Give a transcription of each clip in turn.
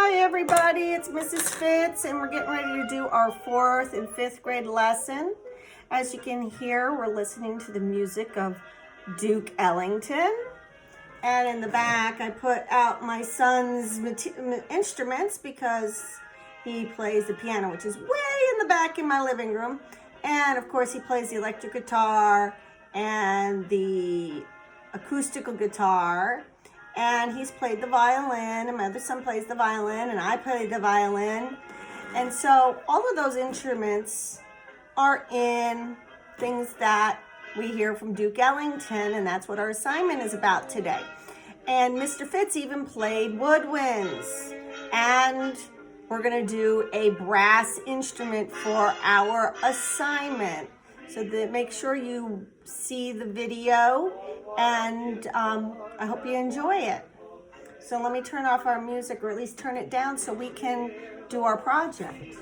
Hi everybody, it's Mrs. Fitz and we're getting ready to do our 4th and 5th grade lesson. As you can hear, we're listening to the music of Duke Ellington. And in the back, I put out my son's instruments because he plays the piano, which is way in the back in my living room. And of course, he plays the electric guitar and the acoustical guitar. And he's played the violin, and my other son plays the violin, and I play the violin. And so all of those instruments are in things that we hear from Duke Ellington, and that's what our assignment is about today. And Mr. Fitz even played woodwinds. And we're gonna do a brass instrument for our assignment. So make sure you see the video, and I hope you enjoy it. So let me turn off our music, or at least turn it down so we can do our project.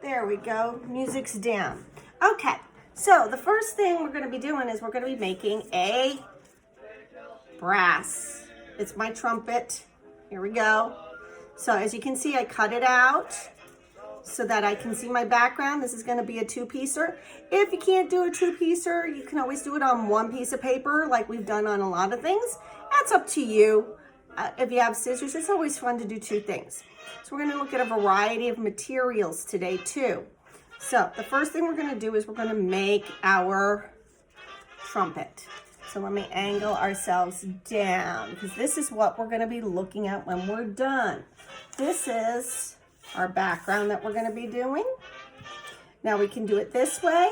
There we go, music's down. Okay, so the first thing we're gonna be doing is we're gonna be making a brass. It's my trumpet, here we go. So as you can see, I cut it out so that I can see my background. This is gonna be a 2-piecer. If you can't do a 2-piecer, you can always do it on 1 piece of paper like we've done on a lot of things. That's up to you. If you have scissors, it's always fun to do 2 things. So we're gonna look at a variety of materials today too. So the first thing we're gonna do is we're gonna make our trumpet. So let me angle ourselves down because this is what we're gonna be looking at when we're done. This is our background that we're gonna be doing. Now we can do it this way,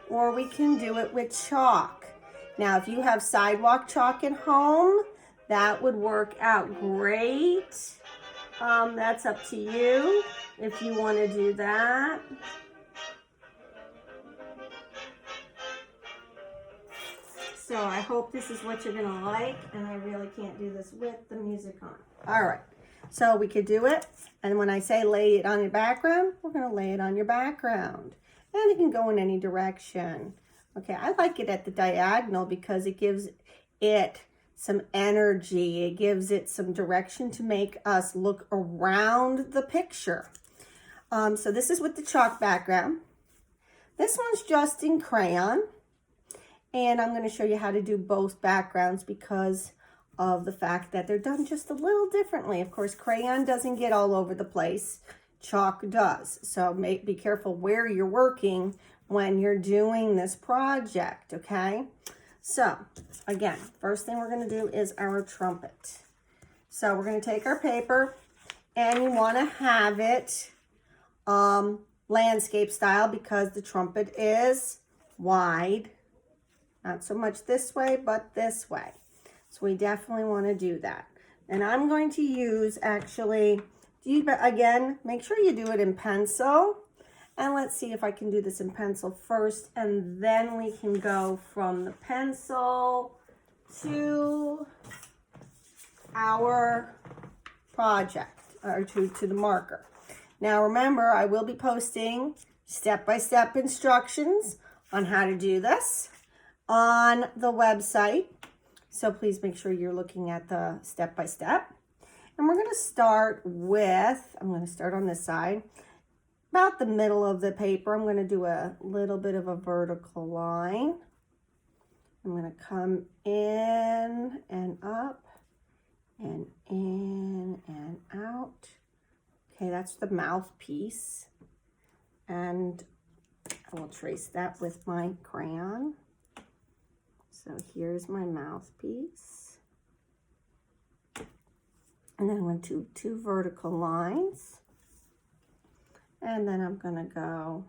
or we can do it with chalk. Now, if you have sidewalk chalk at home, that would work out great. That's up to you if you wanna do that. So I hope this is what you're gonna like, and I really can't do this with the music on. All right, so we could do it, and when I say lay it on your background, we're gonna lay it on your background. And it can go in any direction. Okay, I like it at the diagonal because it gives it some energy. It gives it some direction to make us look around the picture. So this is with the chalk background. This one's just in crayon. And I'm going to show you how to do both backgrounds because of the fact that they're done just a little differently. Of course, crayon doesn't get all over the place. Chalk does. So be careful where you're working when you're doing this project, okay? So, again, first thing we're going to do is our trumpet. So we're going to take our paper, and you want to have it landscape style because the trumpet is wide. Not so much this way, but this way. So we definitely want to do that. And I'm going to use, actually, again, make sure you do it in pencil. And let's see if I can do this in pencil first. And then we can go from the pencil to our project, or to the marker. Now remember, I will be posting step-by-step instructions on how to do this on the website. So please make sure you're looking at the step-by-step. And we're gonna start with, I'm gonna start on this side, about the middle of the paper. I'm gonna do a little bit of a vertical line. I'm gonna come in and up and in and out. Okay, that's the mouthpiece. And I will trace that with my crayon. So here's my mouthpiece. And then I'm going to do 2 vertical lines. And then I'm going to go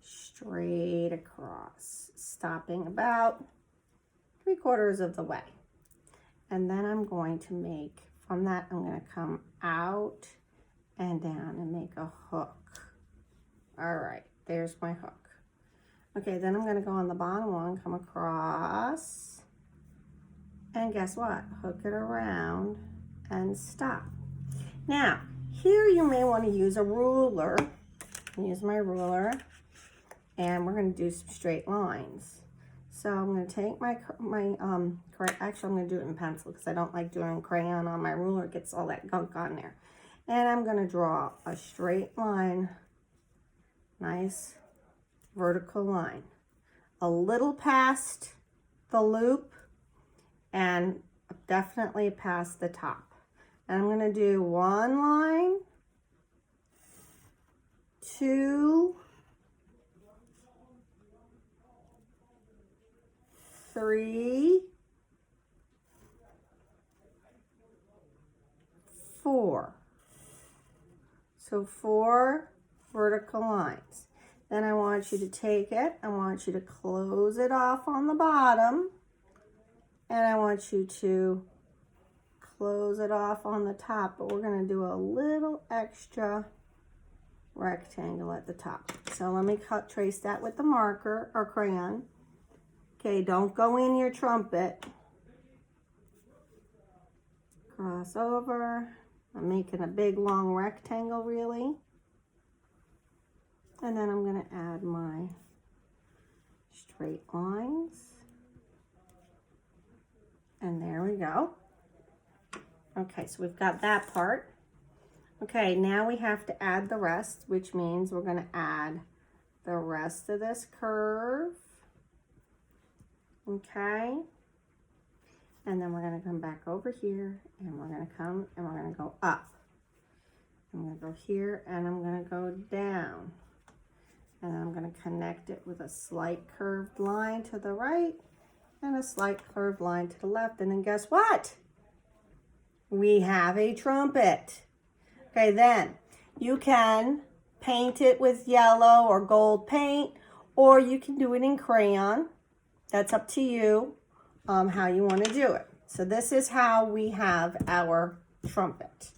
straight across, stopping about 3/4 of the way. And then I'm going to make, from that, I'm going to come out and down and make a hook. All right, there's my hook. Okay, then I'm going to go on the bottom one, come across, and guess what? Hook it around and stop. Now, here you may want to use a ruler. Use my ruler, and we're going to do some straight lines. So I'm going to take actually I'm going to do it in pencil because I don't like doing crayon on my ruler. It gets all that gunk on there. And I'm going to draw a straight line, nice vertical line, a little past the loop and definitely past the top. And I'm going to do one line, 2, 3, 4. So 4 vertical lines. Then I want you to take it, I want you to close it off on the bottom, and I want you to close it off on the top, but we're going to do a little extra rectangle at the top. So let me trace that with the marker or crayon. Okay, don't go in your trumpet. Cross over. I'm making a big long rectangle really. And then I'm going to add my straight lines. And there we go. Okay, so we've got that part. Okay, now we have to add the rest, which means we're going to add the rest of this curve. Okay. And then we're going to come back over here, and we're going to come and we're going to go up. I'm going to go here, and I'm going to go down. And then I'm going to connect it with a slight curved line to the right and a slight curved line to the left. And then guess what? We have a trumpet. Okay, then you can paint it with yellow or gold paint, or you can do it in crayon. That's up to you how you want to do it. So this is how we have our trumpet.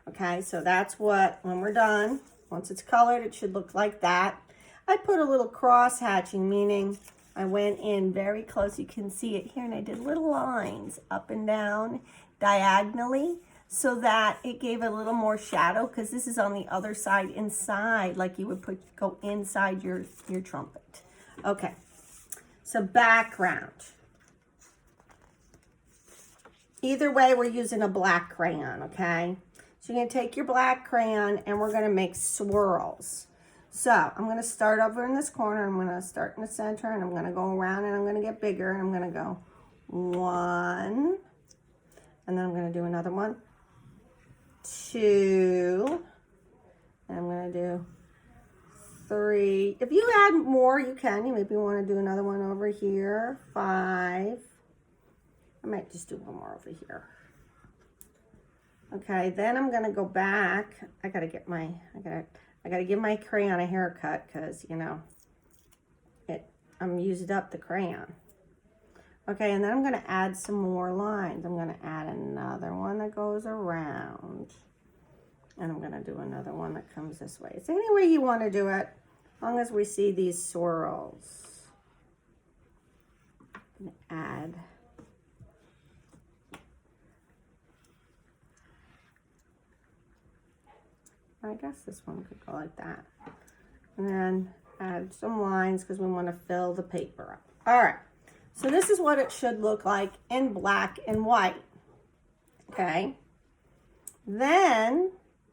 Okay, so that's what, when we're done, once it's colored, it should look like that. I put a little cross hatching, meaning I went in very close. You can see it here, and I did little lines up and down diagonally so that it gave a little more shadow, because this is on the other side inside, like you would go inside your trumpet. Okay, so background. Either way, we're using a black crayon, okay? So you're going to take your black crayon and we're going to make swirls. So I'm going to start over in this corner. I'm going to start in the center and I'm going to go around and I'm going to get bigger. And I'm going to go 1. And then I'm going to do another one. 2. And I'm going to do 3. If you add more, you can. You maybe want to do another one over here. 5. I might just do one more over here. Okay, then I'm gonna go back. I gotta give my crayon a haircut because you know I'm used up the crayon. Okay, and then I'm gonna add some more lines. I'm gonna add another one that goes around, and I'm gonna do another one that comes this way. It's any way you want to do it, as long as we see these swirls. I'm gonna add. I guess this one could go like that. And then add some lines because we want to fill the paper up. All right, so this is what it should look like in black and white. Okay, then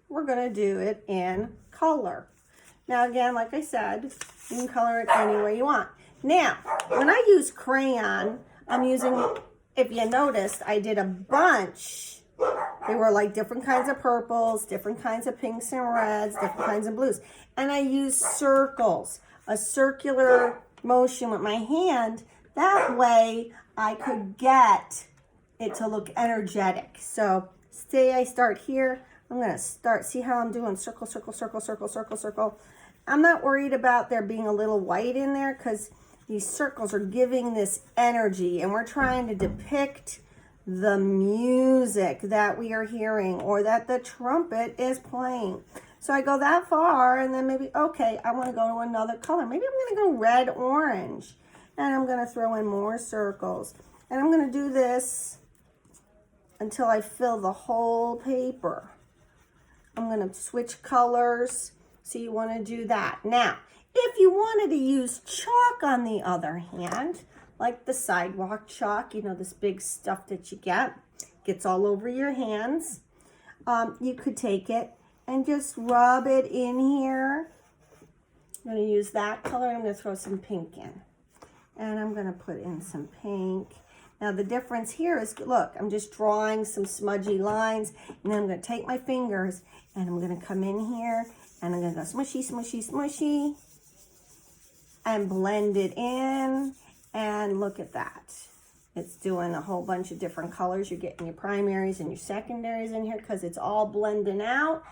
we're going to do it in color. Now again, like I said, you can color it any way you want. Now, when I use crayon, I'm using, if you noticed, I did a bunch. They were like different kinds of purples, different kinds of pinks and reds, different kinds of blues. And I used circles, a circular motion with my hand. That way I could get it to look energetic. So say I start here, I'm going to start, see how I'm doing circle, circle, circle, circle, circle, circle. I'm not worried about there being a little white in there because these circles are giving this energy and we're trying to depict the music that we are hearing or that the trumpet is playing. So I go that far and then maybe, okay, I want to go to another color. Maybe I'm going to go red, orange, and I'm going to throw in more circles. And I'm going to do this until I fill the whole paper. I'm going to switch colors. So you want to do that. Now, if you wanted to use chalk on the other hand, like the sidewalk chalk, you know, this big stuff that you get. Gets all over your hands. You could take it and just rub it in here. I'm going to use that color. I'm going to throw some pink in. And I'm going to put in some pink. Now the difference here is, look, I'm just drawing some smudgy lines. And then I'm going to take my fingers and I'm going to come in here. And I'm going to go smushy, smushy, smushy. And blend it in. And look at that. It's doing a whole bunch of different colors. You're getting your primaries and your secondaries in here because it's all blending out.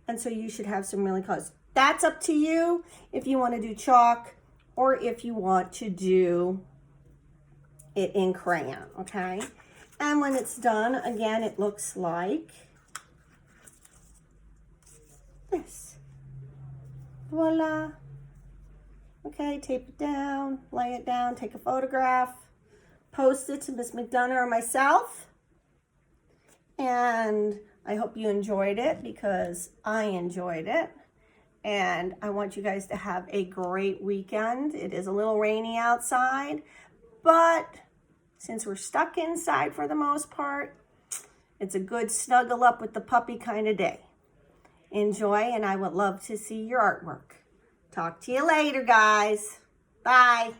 And so you should have some really colors. That's up to you if you want to do chalk or if you want to do it in crayon, okay? And when it's done, again, it looks like this. Voila. Okay, tape it down, lay it down, take a photograph. Post it to Miss McDonough or myself. And I hope you enjoyed it because I enjoyed it. And I want you guys to have a great weekend. It is a little rainy outside, but since we're stuck inside for the most part, it's a good snuggle up with the puppy kind of day. Enjoy, and I would love to see your artwork. Talk to you later, guys. Bye.